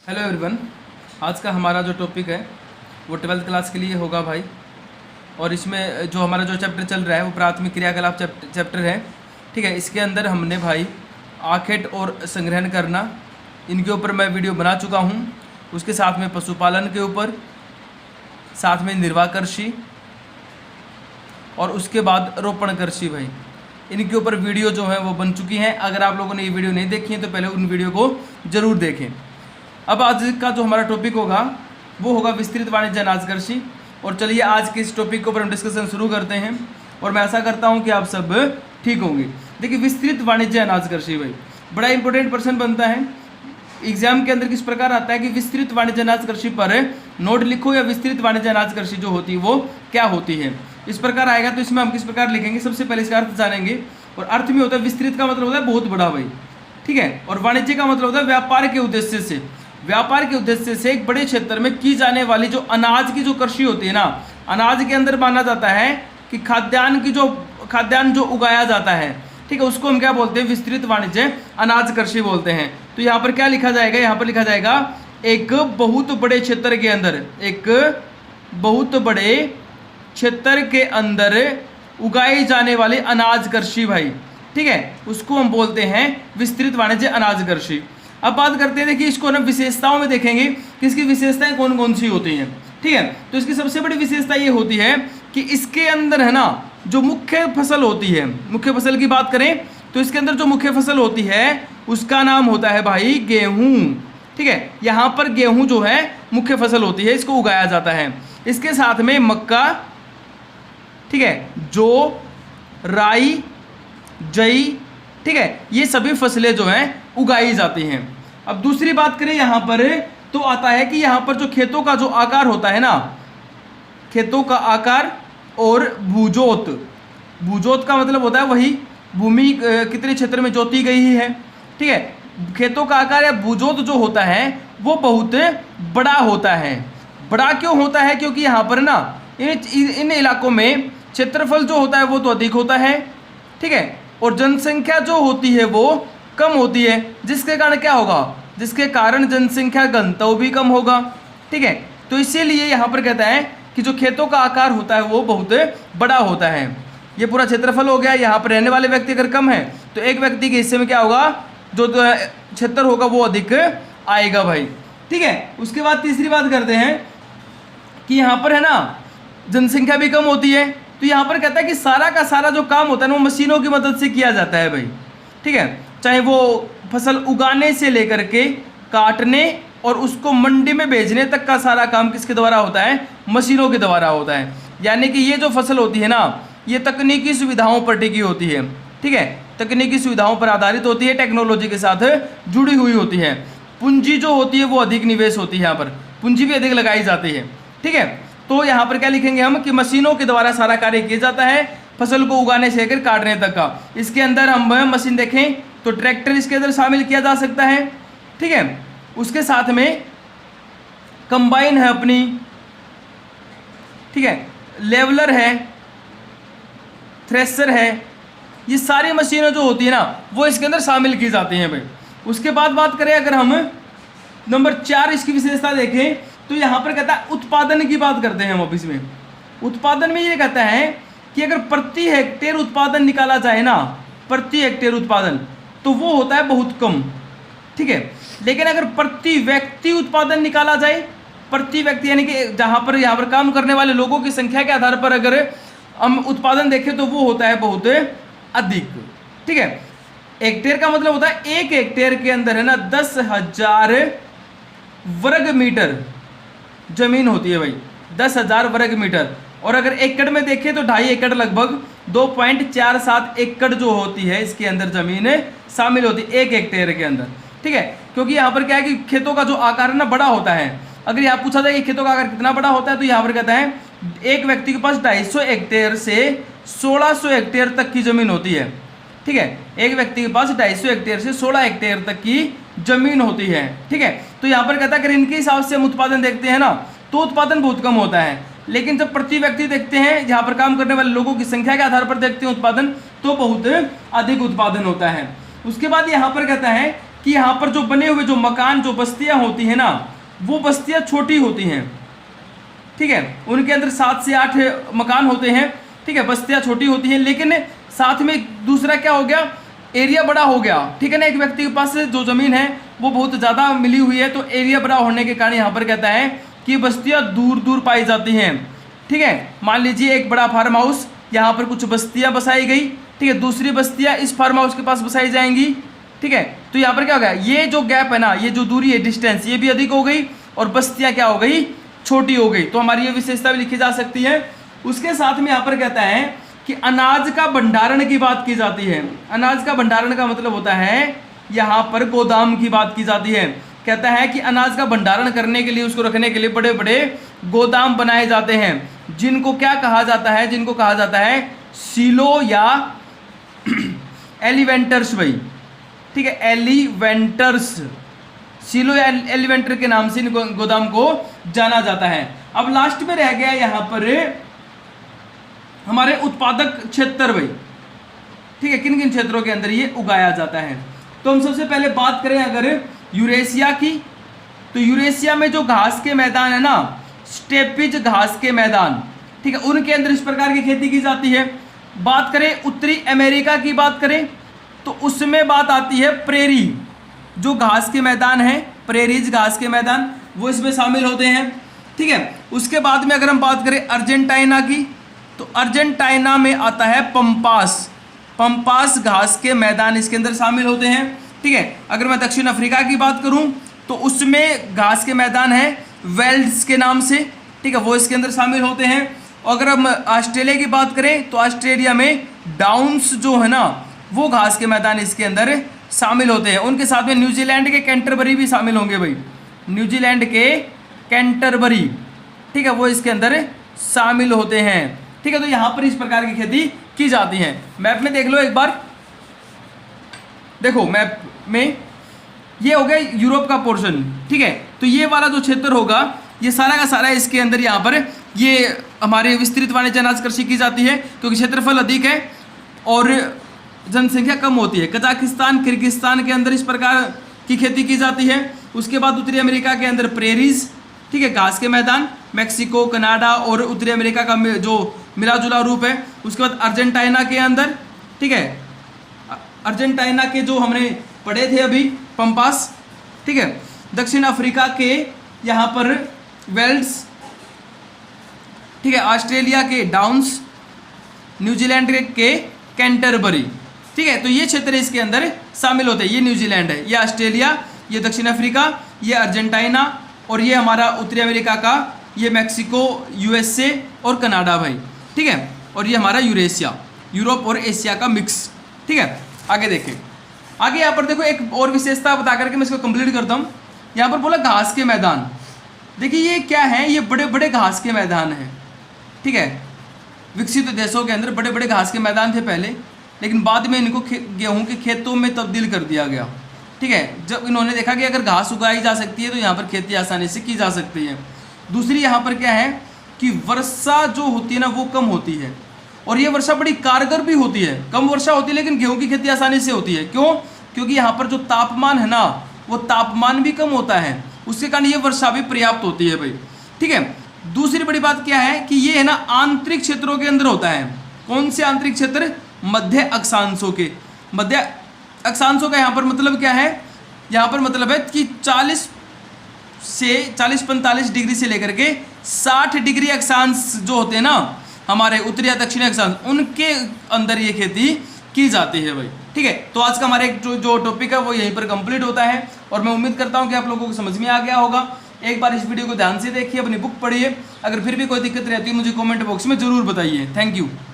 Hello everyone. आज का हमारा जो टॉपिक है वो 12th क्लास के लिए होगा भाई। और इसमें जो हमारा जो चैप्टर चल रहा है वो प्राथमिक क्रियाकलाप चैप्टर है। ठीक है, इसके अंदर हमने भाई आखेट और संग्रहण करना, इनके ऊपर मैं वीडियो बना चुका हूँ। उसके साथ में पशुपालन के ऊपर, साथ में निर्वाह कृषि और उसके बाद रोपण कृषि भाई, इनके ऊपर वीडियो जो है वो बन चुकी हैं। अगर आप लोगों ने ये वीडियो नहीं देखी है तो पहले उन वीडियो को ज़रूर देखें। अब आज का जो हमारा टॉपिक होगा वो होगा विस्तृत वाणिज्य अनाज कृषि। और चलिए आज के इस टॉपिक के ऊपर हम डिस्कशन शुरू करते हैं और मैं आशा करता हूं कि आप सब ठीक होंगे। देखिए, विस्तृत वाणिज्य अनाज कृषि भाई बड़ा इंपॉर्टेंट प्रश्न बनता है एग्जाम के अंदर। किस प्रकार आता है कि विस्तृत वाणिज्य अनाज कृषि पर नोट लिखो या विस्तृत वाणिज्य अनाज कृषि जो होती है वो क्या होती है, इस प्रकार आएगा। तो इसमें हम किस प्रकार लिखेंगे, सबसे पहले इसका अर्थ जानेंगे। और अर्थ में होता है विस्तृत का मतलब होता है बहुत बड़ा भाई, ठीक है। और वाणिज्य का मतलब होता है व्यापार के उद्देश्य से, व्यापार के उद्देश्य से एक बड़े क्षेत्र में की जाने वाली जो अनाज की जो कृषि होती है ना, अनाज के अंदर माना जाता है कि खाद्यान्न जो उगाया जाता है, ठीक है, उसको हम क्या बोलते हैं, विस्तृत वाणिज्य अनाज कृषि बोलते हैं। तो यहाँ पर क्या लिखा जाएगा, यहाँ पर लिखा जाएगा एक बहुत बड़े क्षेत्र के अंदर, एक बहुत बड़े क्षेत्र के अंदर उगाई जाने वाली अनाज कृषि भाई, ठीक है, उसको हम बोलते हैं विस्तृत वाणिज्य अनाज कृषि। अब बात करते हैं, देखिए इसको ना विशेषताओं में देखेंगे कि इसकी विशेषताएं कौन कौन सी होती हैं, ठीक है। तो इसकी सबसे बड़ी विशेषता ये होती है कि इसके अंदर है ना जो मुख्य फसल होती है, मुख्य फसल की बात करें तो इसके अंदर जो मुख्य फसल होती है उसका नाम होता है भाई गेहूं, ठीक है। यहाँ पर गेहूं जो है मुख्य फसल होती है, इसको उगाया जाता है। इसके साथ में मक्का, ठीक है, जौ, राई, जई, ठीक है, ये सभी फसलें जो हैं उगाई जाती हैं। अब दूसरी बात करें यहाँ पर तो आता है कि यहाँ पर जो खेतों का जो आकार होता है ना, खेतों का आकार और भूजोत, भूजोत का मतलब होता है वही भूमि कितने क्षेत्र में जोती गई है, ठीक है। खेतों का आकार या भूजोत जो होता है वो बहुत बड़ा होता है। बड़ा क्यों होता है, क्योंकि यहाँ पर ना इन इलाकों में क्षेत्रफल जो होता है वो तो अधिक होता है, ठीक है, और जनसंख्या जो होती है वो कम होती है, जिसके कारण क्या होगा, जिसके कारण जनसंख्या घनत्व भी कम होगा, ठीक है। तो इसीलिए यहाँ पर कहता है कि जो खेतों का आकार होता है वो बहुत बड़ा होता है। ये पूरा क्षेत्रफल हो गया। यहाँ पर रहने वाले व्यक्ति अगर कम है तो एक व्यक्ति के हिस्से में क्या होगा, जो क्षेत्र होगा वो अधिक आएगा भाई, ठीक है। उसके बाद तीसरी बात करते हैं कि यहाँ पर है ना जनसंख्या भी कम होती है। तो यहाँ पर कहता है कि सारा का सारा जो काम होता है ना वो मशीनों की मदद से किया जाता है भाई, ठीक है। चाहे वो फसल उगाने से लेकर के काटने और उसको मंडी में भेजने तक का सारा काम किसके द्वारा होता है, मशीनों के द्वारा होता है। यानी कि ये जो फसल होती है ना ये तकनीकी सुविधाओं पर टिकी होती है, ठीक है, तकनीकी सुविधाओं पर आधारित होती है, टेक्नोलॉजी के साथ जुड़ी हुई होती है। पूंजी जो होती है वो अधिक निवेश होती है, यहाँ पर पूंजी भी अधिक लगाई जाती है, ठीक है। तो यहाँ पर क्या लिखेंगे हम कि मशीनों के द्वारा सारा कार्य किया जाता है, फसल को उगाने से लेकर काटने तक का। इसके अंदर हम मशीन देखें तो ट्रैक्टर इसके अंदर शामिल किया जा सकता है, ठीक है। उसके साथ में कंबाइन है अपनी, ठीक है, लेवलर है, थ्रेशर है, ये सारी मशीनें जो होती है ना वो इसके अंदर शामिल की जाती हैं भाई। उसके बाद बात करें अगर हम नंबर 4 इसकी विशेषता देखें तो यहाँ पर कहता है उत्पादन की बात करते हैं हम। ऑफिस में उत्पादन में ये कहता है कि अगर प्रति हेक्टेयर उत्पादन निकाला जाए ना, प्रति हेक्टेयर उत्पादन, तो वो होता है बहुत कम, ठीक है। लेकिन अगर प्रति व्यक्ति उत्पादन निकाला जाए, प्रति व्यक्ति यानी कि जहाँ पर यहाँ पर काम करने वाले लोगों की संख्या के आधार पर अगर हम उत्पादन देखें तो वो होता है बहुत अधिक, ठीक है। हेक्टेयर का मतलब होता है एक हेक्टेयर के अंदर है ना 10,000 वर्ग मीटर जमीन होती है भाई, 10,000 वर्ग मीटर। और अगर एकड़ में देखें तो 2.5 एकड़ लगभग 2.47 एकड़ जो होती है इसके अंदर जमीन शामिल होती है एक हेक्टेयर के अंदर, ठीक है। क्योंकि यहाँ पर क्या है कि खेतों का जो आकार है ना बड़ा होता है। अगर यहाँ पूछा जाए कि खेतों का आकार कितना बड़ा होता है तो यहाँ पर कहता है एक व्यक्ति के पास 250 हेक्टेयर से 1600 हेक्टेयर तक की जमीन होती है, ठीक है। एक व्यक्ति के पास 250 हेक्टेयर से 16 हेक्टेयर तक की जमीन होती है, ठीक है। तो यहाँ पर कहता है अगर इनके हिसाब से हम उत्पादन देखते हैं ना तो उत्पादन बहुत कम होता है। लेकिन जब प्रति व्यक्ति देखते हैं, यहाँ पर काम करने वाले लोगों की संख्या के आधार पर देखते हैं उत्पादन, तो बहुत अधिक उत्पादन होता है। उसके बाद यहाँ पर कहता है कि यहाँ पर जो बने हुए जो मकान, जो बस्तियां होती हैं ना, वो बस्तियां छोटी होती हैं, ठीक है। उनके अंदर 7 से 8 मकान होते हैं, ठीक है, बस्तियां छोटी होती हैं। लेकिन साथ में दूसरा क्या हो गया, एरिया बड़ा हो गया, ठीक है ना। एक व्यक्ति के पास जो ज़मीन है वो बहुत ज़्यादा मिली हुई है, तो एरिया बड़ा होने के कारण यहाँ पर कहता है कि बस्तियां दूर दूर पाई जाती हैं, ठीक है। मान लीजिए एक बड़ा फार्म हाउस, यहाँ पर कुछ बस्तियां बसाई गई, ठीक है, दूसरी बस्तियां इस फार्म हाउस के पास बसाई जाएंगी, ठीक है। तो यहाँ पर क्या हो गया, ये जो गैप है ना, ये जो दूरी है, डिस्टेंस, ये भी अधिक हो गई और बस्तियां क्या हो गई, छोटी हो गई। तो हमारी ये विशेषता भी लिखी जा सकती है। उसके साथ में यहाँ पर कहता है कि अनाज का भंडारण की बात की जाती है। अनाज का भंडारण का मतलब होता है यहाँ पर गोदाम की बात की जाती है। कहता है कि अनाज का भंडारण करने के लिए, उसको रखने के लिए बड़े बड़े गोदाम बनाए जाते हैं, जिनको क्या कहा जाता है, जिनको कहा जाता है सीलो या एलिवेंटर्स भाई, ठीक है, एलिवेंटर्स, सीलो या एलिवेंटर के नाम से इन गोदाम को जाना जाता है। अब लास्ट में रह गया यहाँ पर हमारे उत्पादक क्षेत्र भाई, ठीक है, किन किन क्षेत्रों के अंदर ये उगाया जाता है। तो हम सबसे पहले बात करें अगर यूरेशिया की, तो यूरेशिया में जो घास के मैदान है ना, स्टेपिज घास के मैदान, ठीक है, उनके अंदर इस प्रकार की खेती की जाती है। बात करें उत्तरी अमेरिका की, बात करें तो उसमें बात आती है प्रेरी, जो घास के मैदान है, प्रेरीज घास के मैदान, वो इसमें शामिल होते हैं, ठीक है। उसके बाद में अगर हम बात करें अर्जेंटीना की, तो अर्जेंटीना में आता है पंपास, पंपास घास के मैदान इसके अंदर शामिल होते हैं, ठीक है। अगर मैं दक्षिण अफ्रीका की बात करूं तो उसमें घास के मैदान है वेल्ड्स के नाम से, ठीक है, वो इसके अंदर शामिल होते हैं। और अगर हम ऑस्ट्रेलिया की बात करें तो ऑस्ट्रेलिया में डाउन्स जो है ना, वो घास के मैदान इसके अंदर शामिल होते हैं। उनके साथ में न्यूजीलैंड के कैंटरबरी भी शामिल होंगे भाई, न्यूजीलैंड के कैंटरबरी, ठीक है, वो इसके अंदर शामिल होते हैं, ठीक है। तो यहाँ पर इस प्रकार की खेती की जाती है। मैप में देख लो एक बार, देखो मैप में ये हो गया यूरोप का पोर्शन, ठीक है। तो ये वाला जो क्षेत्र होगा, ये सारा का सारा इसके अंदर यहाँ पर ये हमारे विस्तृत वाणिज्य अनाज कृषि की जाती है, क्योंकि क्षेत्रफल अधिक है और जनसंख्या कम होती है। कजाकिस्तान, किर्गिस्तान के अंदर इस प्रकार की खेती की जाती है। उसके बाद उत्तरी अमेरिका के अंदर प्रेरीज, ठीक है, घास के मैदान, मैक्सिको, कनाडा और उत्तरी अमेरिका का जो मिला जुला रूप है। उसके बाद अर्जेंटीना के अंदर, ठीक है, अर्जेंटीना के जो हमने पढ़े थे अभी पंपास, ठीक है, दक्षिण अफ्रीका के यहाँ पर वेल्ड्स, ठीक है, ऑस्ट्रेलिया के डाउन्स, न्यूजीलैंड के कैंटरबरी, ठीक है। तो ये क्षेत्र इसके अंदर शामिल होते हैं। ये न्यूजीलैंड है, ये ऑस्ट्रेलिया, ये दक्षिण अफ्रीका, ये अर्जेंटीना और ये हमारा उत्तरी अमेरिका का ये मैक्सिको, यूएसए और कनाडा भाई, ठीक है। और ये हमारा यूरेशिया, यूरोप और एशिया का मिक्स, ठीक है। आगे देखें, आगे यहाँ पर देखो एक और विशेषता बता करके मैं इसको कंप्लीट करता हूँ। यहाँ पर बोला घास के मैदान, देखिए ये क्या है, ये बड़े बड़े घास के मैदान हैं, ठीक है। विकसित देशों के अंदर बड़े बड़े घास के मैदान थे पहले, लेकिन बाद में इनको गेहूं के खेतों में तब्दील कर दिया गया, ठीक है। जब इन्होंने देखा कि अगर घास उगाई जा सकती है तो यहाँ पर खेती आसानी से की जा सकती है। दूसरी यहाँ पर क्या है कि वर्षा जो होती है ना वो कम होती है, और ये वर्षा बड़ी कारगर भी होती है। कम वर्षा होती है लेकिन गेहूं की खेती आसानी से होती है। क्यों? क्योंकि यहाँ पर जो तापमान है ना वो तापमान भी कम होता है, उसके कारण ये वर्षा भी पर्याप्त होती है भाई, ठीक है। दूसरी बड़ी बात क्या है कि ये है ना आंतरिक क्षेत्रों के अंदर होता है। कौन से आंतरिक क्षेत्र? मध्य अक्षांशों के। मध्य अक्षांशों का यहाँ पर मतलब क्या है? यहाँ पर मतलब है कि 40 से 40-45 डिग्री से लेकर के 60 डिग्री अक्षांश जो होते हैं ना हमारे उत्तरी या दक्षिणी अक्षांश, उनके अंदर ये खेती की जाती है भाई, ठीक है। तो आज का हमारा एक जो टॉपिक है वो यहीं पर कंप्लीट होता है, और मैं उम्मीद करता हूँ कि आप लोगों को समझ में आ गया होगा। एक बार इस वीडियो को ध्यान से देखिए, अपनी बुक पढ़िए। अगर फिर भी कोई दिक्कत रहती है मुझे कमेंट बॉक्स में ज़रूर बताइए। Thank you.